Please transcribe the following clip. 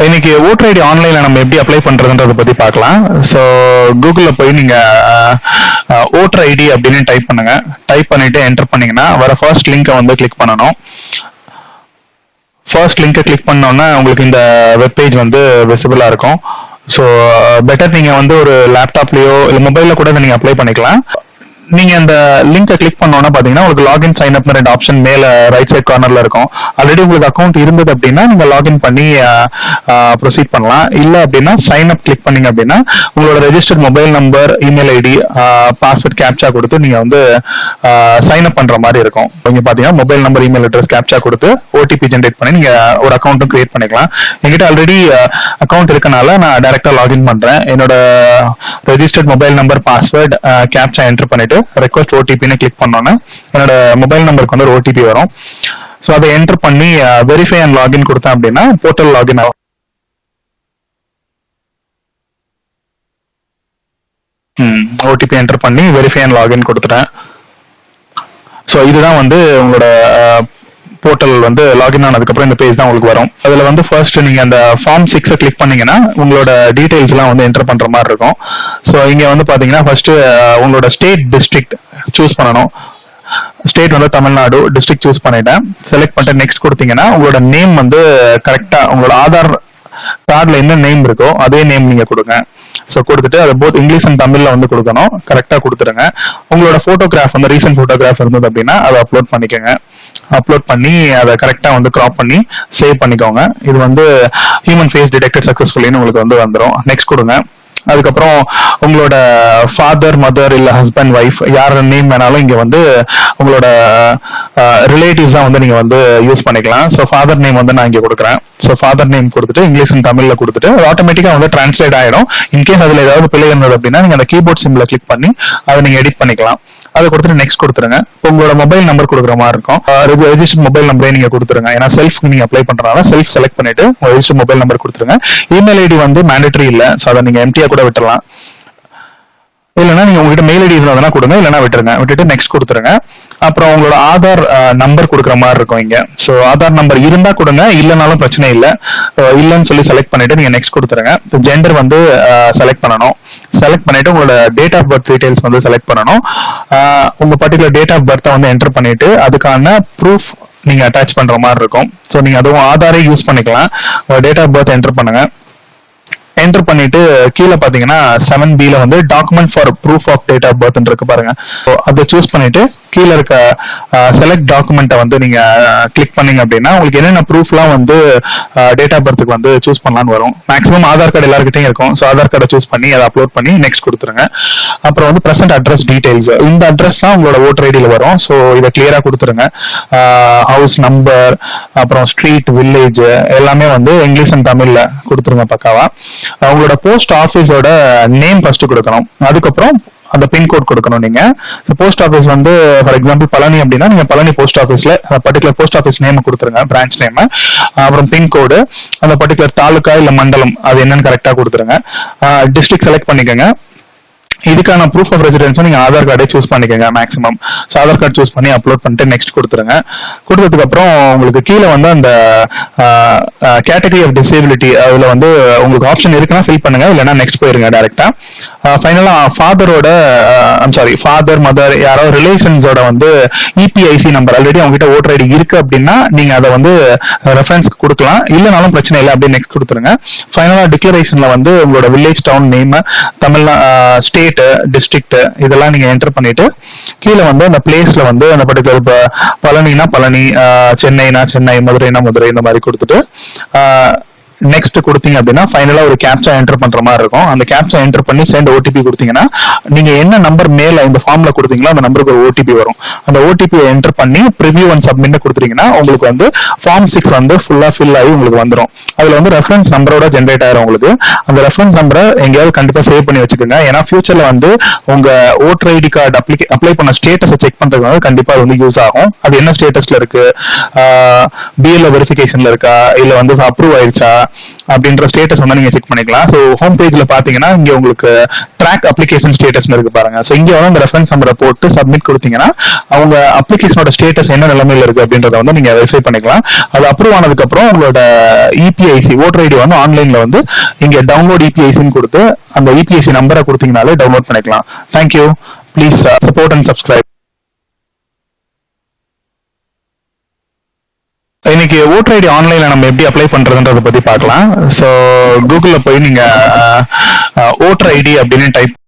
இன்னைக்கு voter ID ஆன்லைன்ல நம்ம எப்படி அப்ளை பண்றதுன்றத பத்தி பார்க்கலாம். ஸோ கூகுள்ல போய் நீங்க ஓட்டர் ஐடி அப்படின்னு டைப் பண்ணுங்க. டைப் பண்ணிட்டு என்டர் பண்ணீங்கன்னா வர ஃபர்ஸ்ட் லிங்கை வந்து கிளிக் பண்ணணும். ஃபர்ஸ்ட் லிங்கை கிளிக் பண்ணோன்னா உங்களுக்கு இந்த வெப்பேஜ் வந்து விசிபிளா இருக்கும். ஸோ பெட்டர் நீங்க வந்து ஒரு லேப்டாப்லயோ இல்லை மொபைல்ல கூட நீங்க அப்ளை பண்ணிக்கலாம். நீங்க அந்த லிங்கை கிளிக் பண்ணோன்னா பாத்தீங்கன்னா உங்களுக்கு லாகின் சைன் அப் ரெண்டு ஆப்ஷன் மேல ரைட் சைட் கார்னர்ல இருக்கும். ஆல்ரெடி உங்களுக்கு அக்கௌண்ட் இருந்தது அப்படின்னா நீங்க லாகின் பண்ணி ப்ரொசீட் பண்ணலாம். இல்ல அப்படின்னா சைன் அப் கிளிக் பண்ணீங்க அப்படின்னா உங்களோட registered mobile number, email ID, password captcha கொடுத்து நீங்க வந்து சைன் அப் பண்ற மாதிரி இருக்கும். நீங்க பாத்தீங்கன்னா mobile number, email address captcha கொடுத்து ஓடிபி ஜென்ரேட் பண்ணி நீங்க ஒரு அக்கௌண்ட்டும் கிரியேட் பண்ணிக்கலாம். என்கிட்ட ஆல்ரெடி அக்கௌண்ட் இருக்கனால நான் டைரக்டா லாகின் பண்றேன். என்னோட registered mobile number, password, captcha enter பண்ணிட்டு ரெக்வஸ்ட் ஓடிபின்னு கிளிக் பண்ணோன்னா என்னோட மொபைல் நம்பருக்கு வந்து ஒரு ஓடிபி வரும். ஸோ அதை என்டர் பண்ணி வெரிஃபை அண்ட் லாகின் கொடுத்தேன் அப்படின்னா போர்ட்டல் லாகின் ஆகும். ஓடிபி என்டர் பண்ணி வெரிஃபை அண்ட் லாகின் கொடுத்துட்டேன். ஸோ இதுதான் வந்து உங்களோட போர்ட்டல் வந்து லாகின் ஆனதுக்கப்புறம் இந்த பேஜ் தான் உங்களுக்கு வரும். அதில் வந்து ஃபர்ஸ்ட் நீங்கள் அந்த ஃபார்ம் 6 கிளிக் பண்ணீங்கன்னா உங்களோட டீடைல்ஸ்லாம் வந்து என்டர் பண்ணுற மாதிரி இருக்கும். ஸோ இங்கே வந்து பார்த்தீங்கன்னா ஃபர்ஸ்ட் உங்களோட ஸ்டேட், டிஸ்ட்ரிக்ட் சூஸ் பண்ணணும். ஸ்டேட் வந்து தமிழ்நாடு, டிஸ்ட்ரிக்ட் சூஸ் பண்ணிட்டேன். செலக்ட் பண்ணிட்டு நெக்ஸ்ட் கொடுத்தீங்கன்னா உங்களோட நேம் வந்து கரெக்டாக உங்களோட ஆதார் கார்டில் என்ன நேம் இருக்கோ அதே நேம் நீங்கள் கொடுங்க. ஸோ கொடுத்துட்டு அதை போத் இங்கிலீஷ் அண்ட் தமிழ்ல வந்து கொடுக்கணும். கரெக்டாக கொடுத்துருங்க. உங்களோட ஃபோட்டோகிராஃப் வந்து ரீசன்ட் ஃபோட்டோகிராஃப் இருந்தது அப்படின்னா அதை அப்லோட் பண்ணிக்கோங்க. அப்லோட் பண்ணி அதை கரெக்டாக வந்து கிராப் பண்ணி சேவ் பண்ணிக்கோங்க. இது வந்து ஹியூமன் ஃபேஸ் டிடெக்டட் சக்ஸஸ்ஃபுல்லின்னு உங்களுக்கு வந்து வந்துடும். நெக்ஸ்ட் கொடுங்க. அதுக்கப்புறம் உங்களோட ஃபாதர், மதர் இல்ல ஹஸ்பண்ட், ஒய்ஃப் யார் நேம் வேணாலும் இங்க வந்து உங்களோட ரிலேட்டிவ்ஸ் தான் வந்து நீங்க வந்து யூஸ் பண்ணிக்கலாம். ஸோ ஃபாதர் நேம் வந்து நான் இங்க கொடுக்குறேன். ஸோ ஃபாதர் நேம் கொடுத்துட்டு இங்கிலீஷ் அண்ட் தமிழ்ல கொடுத்துட்டு ஆட்டோமேட்டிக்கா வந்து டிரான்ஸ்லேட் ஆயிடும். இன்கேஸ் அதுல ஏதாவது பிழை இருந்தது அப்படின்னா நீங்க அந்த கீபோர்ட் சிம்பிளை கிளிக் பண்ணி அதை நீங்க எடிட் பண்ணிக்கலாம். அதை கொடுத்துட்டு நெக்ஸ்ட் கொடுத்துருங்க. உங்களோட மொபைல் நம்பர் கொடுக்குற மாதிரி இருக்கும். ரெஜிஸ்டர் மொபைல் நம்பரே நீங்க கொடுத்துருங்க. ஏன்னா செல்ஃப் நீங்க அப்ளை பண்றதுனால செல்ஃப் செலக்ட் பண்ணிட்டு ரெஜிஸ்டர் மொபைல் நம்பர் கொடுத்துருங்க. இமெயில் ஐடி வந்து மேண்டேட்டரி இல்லை. ஸோ அதை நீங்க எம்டியா கூட விட்டுறலாம். இல்லைன்னா நீங்க உங்ககிட்ட மெயில் ஐடி இருந்ததுனா கொடுங்க, இல்லைன்னா விட்டுருங்க. விட்டுட்டு நெக்ஸ்ட் கொடுத்துருங்க. அப்புறம் உங்களோட ஆதார் நம்பர் கொடுக்குற மாதிரி இருக்கும் இங்க. ஸோ ஆதார் நம்பர் இருந்தா கொடுங்க, இல்லைனாலும் பிரச்சனை இல்லை. இல்லைன்னு சொல்லி செலக்ட் பண்ணிட்டு நீங்க நெக்ஸ்ட் கொடுத்துருங்க. ஜெண்டர் வந்து செலக்ட் பண்ணணும். செலக்ட் பண்ணிட்டு உங்களோட டேட் ஆஃப் பர்த் டீடைல்ஸ் வந்து செலக்ட் பண்ணணும். உங்க பர்டிகுலர் டேட் ஆஃப் பர்த்தை வந்து என்டர் பண்ணிட்டு அதுக்கான ப்ரூஃப் நீங்க அட்டாச் பண்ற மாதிரி இருக்கும். ஸோ நீங்க அதுவும் ஆதாரே யூஸ் பண்ணிக்கலாம். டேட் ஆஃப் பர்த் என்டர் பண்ணுங்க. என்டர் பண்ணிட்டு கீழே பாத்தீங்கன்னா 7B வந்து document for proof of date of birth இருக்கு பாருங்க. அதை சூஸ் பண்ணிட்டு கீழே இருக்க செலக்ட் டாக்குமெண்ட்டை வந்து நீங்க கிளிக் பண்ணீங்க அப்படின்னா உங்களுக்கு என்னென்ன ப்ரூஃப்லாம் வந்து டேட் ஆஃப் பர்த்துக்கு வந்து சூஸ் பண்ணலான்னு வரும். மேக்ஸிமம் ஆதார் கார்டு எல்லாருக்கிட்டையும் இருக்கும். ஸோ ஆதார் கார்டை சூஸ் பண்ணி அதை அப்லோட் பண்ணி நெக்ஸ்ட் கொடுத்துருங்க. அப்புறம் வந்து ப்ரெசென்ட் அட்ரஸ் டீடைல்ஸ், இந்த அட்ரஸ்லாம் உங்களோட ஓட்டர் ஐடியில் வரும். ஸோ இதை கிளியரா கொடுத்துருங்க. ஹவுஸ் நம்பர், அப்புறம் ஸ்ட்ரீட், வில்லேஜ் எல்லாமே வந்து இங்கிலீஷ் அண்ட் தமிழ்ல கொடுத்துருங்க பக்காவா. உங்களோட போஸ்ட் ஆஃபீஸோட நேம் ஃபர்ஸ்ட் கொடுக்கணும். அதுக்கப்புறம் அந்த பின்கோட் கொடுக்கணும். நீங்க போஸ்ட் ஆஃபீஸ் வந்து ஃபார் எக்ஸாம்பிள் பழனி அப்படின்னா நீங்க பழனி போஸ்ட் ஆஃபீஸ்ல பர்டிகுலர் போஸ்ட் ஆஃபீஸ் நேம் கொடுத்துருங்க, பிரான்ச் நேம். அப்புறம் பின்கோடு, அந்த பர்டிகுலர் தாலுக்கா இல்ல மண்டலம் அது என்னன்னு கரெக்டா கொடுத்துருங்க. டிஸ்ட்ரிக்ட் செலக்ட் பண்ணிக்கோங்க. இதுக்கான ப்ரூஃப் ஆஃப் ரெசிடென்ஸும் நீங்க ஆதார் கார்டை சூஸ் பண்ணிக்கோங்க maximum. So Aadhaar card choose பண்ணி அப்லோட் பண்ணிட்டு நெக்ஸ்ட் கொடுத்துருங்க. கொடுத்ததுக்கு அப்புறம் உங்களுக்கு கீழே வந்து அந்த கேட்டகரி ஆஃப் டிசேபிலிட்டி அதுல வந்து உங்களுக்கு ஆப்ஷன் இருக்குன்னா ஃபில் பண்ணுங்க, இல்லைன்னா நெக்ஸ்ட் போயிருங்க டைரக்டா. ஃபைனலா ஃபாதர், மதர் யாரோ ரிலேஷன்ஸோட வந்து இபிஐசி நம்பர் ஆல்ரெடி அவங்ககிட்ட ஓட்டர் ஐடி இருக்கு அப்படின்னா நீங்க அதை வந்து ரெஃபரன்ஸ்க்கு கொடுக்கலாம். இல்லைனாலும் பிரச்சனை இல்லை, அப்படியே நெக்ஸ்ட் கொடுத்துருங்க. ஃபைனலா டிக்ளரேஷன்ல வந்து உங்களோட village, town name, state, district இதெல்லாம் நீங்க என்டர் பண்ணிட்டு கீழே வந்து அந்த பிளேஸ்ல வந்து அந்த பர்டிகுலர் பழனினா பழனி, சென்னைனா சென்னை, மதுரைனா மதுரை இந்த மாதிரி கொடுத்துட்டு நெக்ஸ்ட் கொடுத்தீங்க அப்படின்னா ஃபைனலா ஒரு கேப்சா என்டர் பண்ற மாதிரி இருக்கும். அந்த கேப்சா என்டர் பண்ணி சேர்ந்து ஓடிபி கொடுத்தீங்கன்னா நீங்க என்ன நம்பர் மேல இந்த ஃபார்ம்ல கொடுத்தீங்களோ அந்த நம்பருக்கு ஒரு ஓடிபி வரும். அந்த ஓடிபியை என்டர் பண்ணி ப்ரிவியூ அண்ட் சப்மிட் கொடுத்தீங்கன்னா உங்களுக்கு வந்து ஃபார்ம் 6 வந்து ஃபுல்லா ஃபில் ஆகி உங்களுக்கு வந்துடும். அதுல வந்து ரெஃபரன்ஸ் நம்பரோட ஜென்ரேட் ஆயிரும் உங்களுக்கு. அந்த ரெஃபரன்ஸ் நம்பரை எங்கேயாவது கண்டிப்பா சேவ் பண்ணி வச்சுக்கோங்க. ஏன்னா ஃபியூச்சர்ல வந்து உங்க ஓட்டர் ஐடி கார்டு அப்ளை பண்ண ஸ்டேட்டஸை செக் பண்றதுக்கு வந்து கண்டிப்பா அது வந்து யூஸ் ஆகும். அது என்ன ஸ்டேட்டஸ்ல இருக்கு, பிஎல்ஓ வெரிஃபிகேஷன்ல இருக்கா, இல்ல வந்து அப்ரூவ் ஆயிடுச்சா, அப்படின்ற ஸ்டேட்டஸ் வந்து நீங்க செக் பண்ணிக்கலாம். ஸோ ஹோம் பேஜ்ல பாத்தீங்கன்னா இங்க உங்களுக்கு ட்ராக் அப்ளிகேஷன் ஸ்டேட்டஸ் இருக்கு பாருங்க. ஸோ இங்க வந்து அந்த ரெஃபரன்ஸ் நம்பரை போட்டு சப்மிட் கொடுத்தீங்கன்னா அவங்க அப்ளிகேஷனோட ஸ்டேட்டஸ் என்ன நிலைமையில இருக்கு அப்படின்றத வந்து நீங்க வெரிஃபை பண்ணிக்கலாம். அது அப்ரூவ் ஆனதுக்கு அப்புறம் உங்களோட இபிஐசி ஓட்டர் ஐடி வந்து ஆன்லைன்ல வந்து இங்க டவுன்லோட் இபிஐசின்னு கொடுத்து அந்த இபிஐசி நம்பரை கொடுத்தீங்கனாலே டவுன்லோட் பண்ணிக்கலாம். Thank you. Please support and subscribe. இன்னைக்கு ஓட்டர் ஐடி ஆன்லைன்ல நம்ம எப்படி அப்ளை பண்றதுன்றத பத்தி பார்க்கலாம். ஸோ கூகுள்ல போய் நீங்க ஓட்டர் ஐடி அப்படின்னு டைப்